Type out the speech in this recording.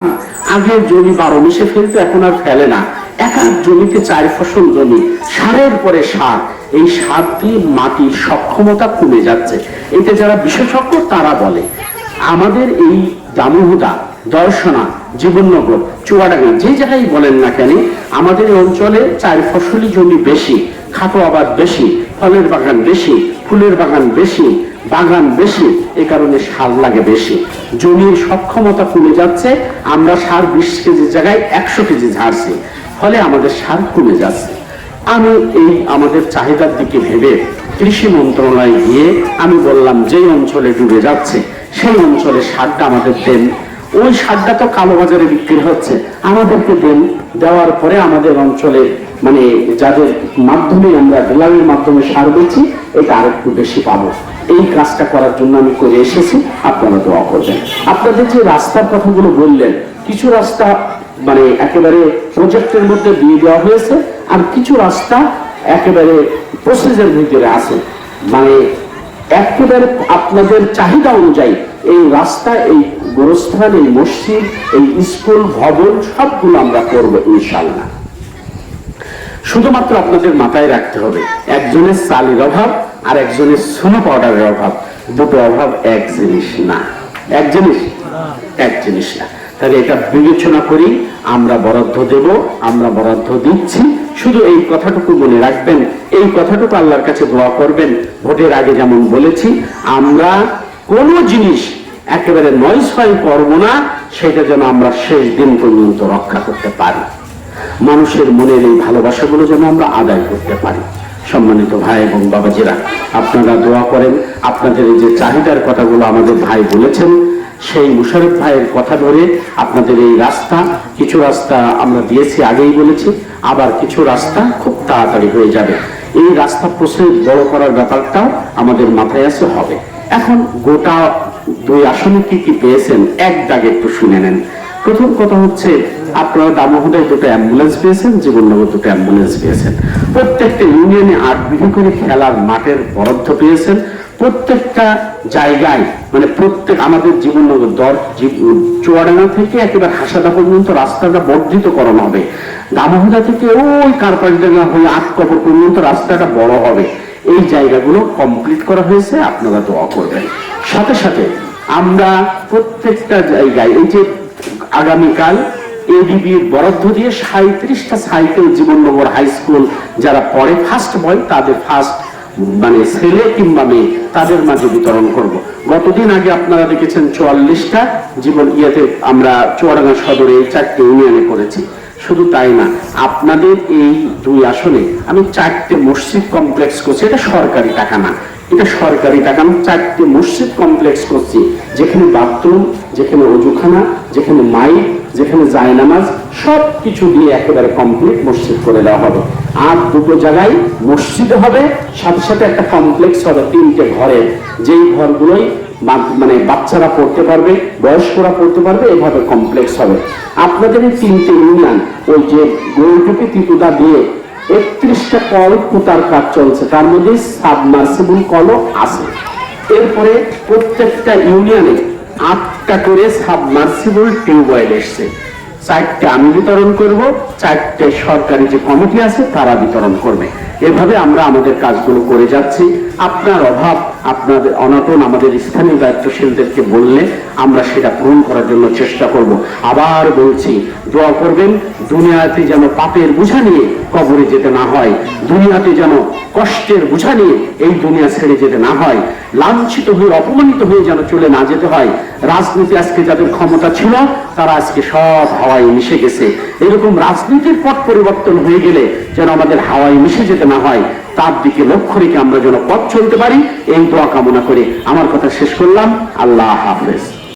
আগে জমি 12 মিশে ফেলতো, এখন আর ফেলে না। এক এক জমিতে 4 ফসল জমি, সারের পরে সার। এই সার দিয়ে মাটির সক্ষমতা কমে যাচ্ছে। এতে যারা বিশেষজ্ঞ তারা বলে আমাদের এই দামোহদা, দর্শনা, জীবননগর, চুয়াডাঙ্গা যে জায়গায় বলেন না কেন, আমাদের এই অঞ্চলে 4 ফসলি জমি বেশি, খাটো আবাদ বেশি, ফলের বাগান বেশি, ফুলের বাগান বেশি, বাগান বেশি। এ কারণে সার লাগে বেশি, জমির সক্ষমতা কমে যাচ্ছে। আমরা সার 20 কেজির জায়গায় 100 কেজি ঝাড়ছি, ফলে আমাদের সার কমে যাচ্ছে। আমি এই আমাদের চাহিদার দিকে ভেবে কৃষি মন্ত্রণালয়ে গিয়ে আমি বললাম, যেই অঞ্চলে ডুবে যাচ্ছে সেই অঞ্চলে সারটা আমাদের দেন। ওই সারটা তো কালোবাজারে বিক্রি হচ্ছে, আমাদেরকে দেন। দেওয়ার পরে আমাদের অঞ্চলে মানে যাদের মাধ্যমে আমরা ডিলারের মাধ্যমে সার দিচ্ছি, এটা আরেকটু বেশি পাবো। এই কাজটা করার জন্য আমি করে এসেছি, আপনারা দোয়া করবেন। আপনাদের যে রাস্তার কথাগুলো বললেন, কিছু রাস্তা মানে একেবারে প্রজেক্টের মধ্যে দিয়ে দেওয়া হয়েছে, আর কিছু রাস্তা একেবারে প্রসেসের ভিতরে আছে। মানে একেবারে আপনাদের চাহিদা অনুযায়ী এই রাস্তা, এই গোরস্থান, এই মসজিদ, এই স্কুল, ভবন সবগুলো আমরা করবো ইনশাআল্লাহ। শুধুমাত্র আপনাদের মাথায় রাখতে হবে, একজনের চালের অভাব আর একজনের সোনো পাউডারের অভাব, দুটো অভাব এক জিনিস না। এক জিনিস না। তাহলে এটা বিবেচনা করি আমরা বরাদ্দ দেব, আমরা বরাদ্দ দিচ্ছি। শুধু এই কথাটুকু মনে রাখবেন, এই কথাটুকু আল্লাহর কাছে দোয়া করবেন। ভোটের আগে যেমন বলেছি, আমরা কোনো জিনিস একেবারে নয়ছয় করবো না, সেটা যেন আমরা শেষ দিন পর্যন্ত রক্ষা করতে পারি। মানুষের মনের এই ভালোবাসাগুলো যেন আমরা আদায় করতে পারি। সম্মানিত ভাই এবং বাবাজিরা, আপনারা দোয়া করেন। আপনাদের এই যে চাহিদার কথাগুলো আমাদের ভাই বলেছেন, সেই মুশারফ ভাইয়ের কথা ধরে আপনাদের এই রাস্তা, কিছু রাস্তা আমরা দিয়েছি আগেই বলেছি, আবার কিছু রাস্তা খুব তাড়াতাড়ি হয়ে যাবে। এই রাস্তা প্রসেস বড় করার ব্যাপারটাও আমাদের মাথায় আছে, হবে। এখন গোটা 2 আসনে কি কি পেয়েছেন এক দাগে একটু শুনে নেন। প্রথম কথা হচ্ছে, আপনারা দামোহদায় 2টা অ্যাম্বুলেন্স পেয়েছেন, জীবননগর 2টা অ্যাম্বুলেন্স পেয়েছেন। প্রত্যেকটা ইউনিয়নে 8 বিঘা করে খেলার মাঠের বরাদ্দ পেয়েছেন। প্রত্যেকটা জায়গায় মানে প্রত্যেক আমাদের জীবননগর চুয়াডাঙ্গা থেকে একেবারে হাসাদা পর্যন্ত রাস্তাটা বর্ধিত করানো হবে। দামোহদা থেকে ওই কারপাড়িডাঙ্গা হয়ে 8 কবর পর্যন্ত রাস্তাটা বড় হবে। এই জায়গাগুলো কমপ্লিট করা হয়েছে, আপনারা দোয়া করবেন। সাথে সাথে আমরা প্রত্যেকটা জায়গায় এই যে আগামীকাল এডিবির বরাদ্দ দিয়ে 37টা সাইকেল জীবননগর হাই স্কুল যারা পড়ে ফার্স্ট বয়, তাদের ফার্স্ট মানে ছেলে কিংবা মেয়ে, তাদের মাঝে বিতরণ করব। গতদিন আগে আপনারা দেখেছেন 44টা জীবন ইয়েতে আমরা চুয়াডাঙ্গা সদরে 4টে ইউনিয়নে করেছি। শুধু তাই না, আপনাদের এই 2 আসনে আমি 4টে মসজিদ কমপ্লেক্স করছি। এটা সরকারি টাকা না, এটা সরকারি টাকা না। 4টে মসজিদ কমপ্লেক্স করছি, যেখানে বাথরুম, যেখানে অজুখানা, যেখানে মাইক, যেখানে জায়নামাজ, সব কিছু দিয়ে একেবারে কমপ্লিট মসজিদ করে দেওয়া হবে। আর 2টো জায়গায় মসজিদ হবে, সাথে সাথে একটা কমপ্লেক্স হবে 3টে ঘরের, যেই ঘরগুলোই মানে বাচ্চারা পড়তে পারবে, বয়স্করা পড়তে পারবে, এভাবে কমপ্লেক্স হবে। আপনাদের এই 3টে ইউনিয়ন ওই যে গোলটুপি তিতুদা দিয়ে 31টা কল পোতার কাজ চলছে, তার মধ্যে সাবমার্সিবল কলও আছে। এরপরে প্রত্যেকটা ইউনিয়নে 8টা করে সাবমার্সিবল টিউবওয়েল এসছে। 4টে আমি বিতরণ করব, 4টে সরকারি যে কমিটি আছে তারা বিতরণ করবে। এভাবে আমরা আমাদের কাজগুলো করে যাচ্ছি। আপনার অভাব, আপনাদের অনটন আমাদের স্থানীয় দায়িত্বশীলদেরকে বললে আমরা সেটা পূরণ করার জন্য চেষ্টা করব। আবার বলছি, দোয়া করবেন দুনিয়াতে যেন পাপের বোঝা নিয়ে কবরে যেতে না হয়, দুনিয়াতে যেন কষ্টের বোঝা নিয়ে এই দুনিয়া ছেড়ে যেতে না হয়, লাঞ্ছিত হয়ে অপমানিত হয়ে যেন চলে না যেতে হয়। রাজনীতি আজকে যাদের ক্ষমতা ছিল তারা আজকে সব হাওয়ায় মিশে গেছে। এরকম রাজনীতির পথ পরিবর্তন হয়ে গেলে যেন আমাদের হাওয়ায় মিশে যেতে না হয়, তার দিকে লক্ষ্য রেখে আমরা যেন পথ চলতে পারি, এই দোয়া কামনা করে আমার কথা শেষ করলাম। আল্লাহ হাফেজ।